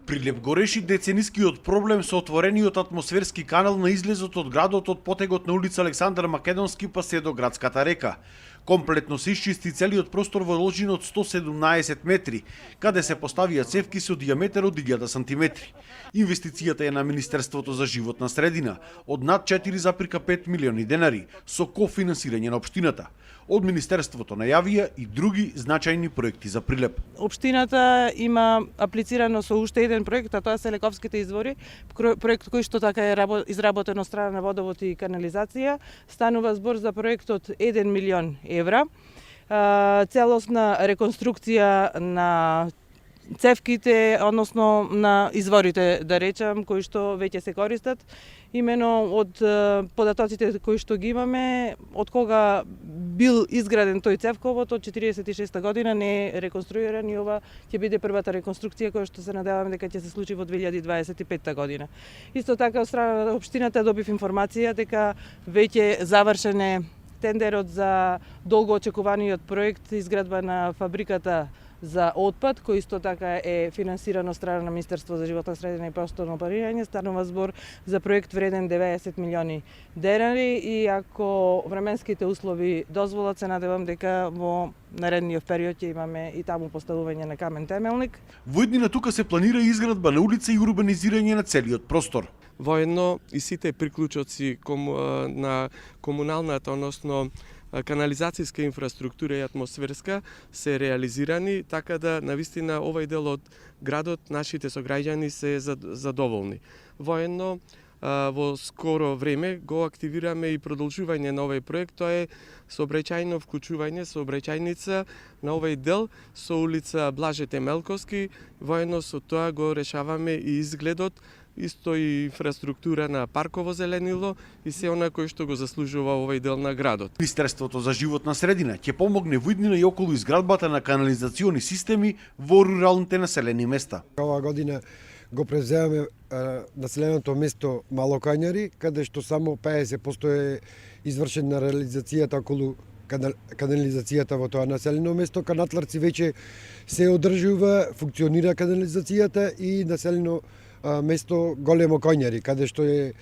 Прилеп го реши деценискиот проблем со отворениот атмосферски канал на излезот од градот од потегот на улица Александар Македонски па се до градската река. Комплетно се исчисти целиот простор во должина од 117 метри, каде се поставија цевки со дијаметар од 1000 сантиметри. Инвестицијата е на Министерството за животна средина од над 4,5 милиони денари со кофинансирање на општината. Од Министерството најавија и други значајни проекти за Прилеп. Општината има аплицирано со уште еден проект, а тоа се Лековските извори, проект кој што така е изработен од страна на водовод и канализација. Станува збор за проектот 1 милион евра. Целосна реконструкција на цевките, односно на изворите, да речам, кои што веќе се користат. Имено од податоците кои што ги имаме, од кога бил изграден тој цевковод, од 46 година не е реконструиран и ова ќе биде првата реконструкција која што се надеваме дека ќе се случи во 2025 година. Исто така од страна на општината добив информација дека веќе завршен е тендерот за долго очекуваниот проект изградба на фабриката за отпад, кој исто така е финансиран од страна на Министерство за животна средина и просторно планирање. Станува збор за проект вреден 90 милиони денари и ако временските услови дозволат, се надевам дека во наредниот период ќе имаме и таму поставување на камен темелник. Во иднина тука се планира изградба на улица и урбанизирање на целиот простор. Воедно и сите приклучоци на комуналната, односно канализацијска инфраструктура и атмосферска се реализирани, така да навистина овој дел од градот нашите сограѓани се задоволни. Воедно во скоро време го активираме и продолжување на овој проект, тоа е сообраќајно вклучување, сообраќајница на овој дел со улица Блаже Темелковски. Воедно со тоа го решаваме и изгледот, исто и инфраструктура на парково зеленило и се она кој што го заслужува овој дел на градот. Министерството за животна средина ќе помогне во иднина и околу изградбата на канализациони системи во руралните населени места. Оваа година го превземаме населеното место Малокањари, каде што само 50% е извршена реализацијата околу канализацијата во тоа населено место. Канатларци веќе се одржува, функционира канализацијата и населено место Големо Коњари, каде што е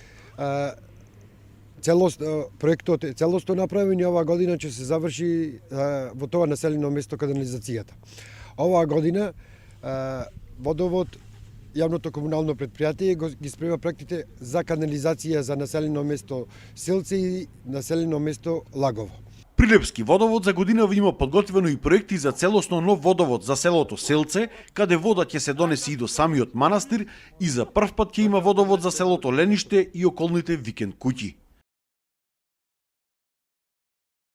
проектот е целосно направен и оваа година ќе се заврши во тоа населено место канализацијата. Оваа година Водовод, јавното комунално предпријатие ги спрема проектите за канализација за населено место Селце и населено место Лагово. Прилепски водовод за годинава има подготвено и проекти за целосно нов водовод за селото Селце, каде вода ќе се донесе и до самиот манастир и за прв пат ќе има водовод за селото Лениште и околните викенд куќи.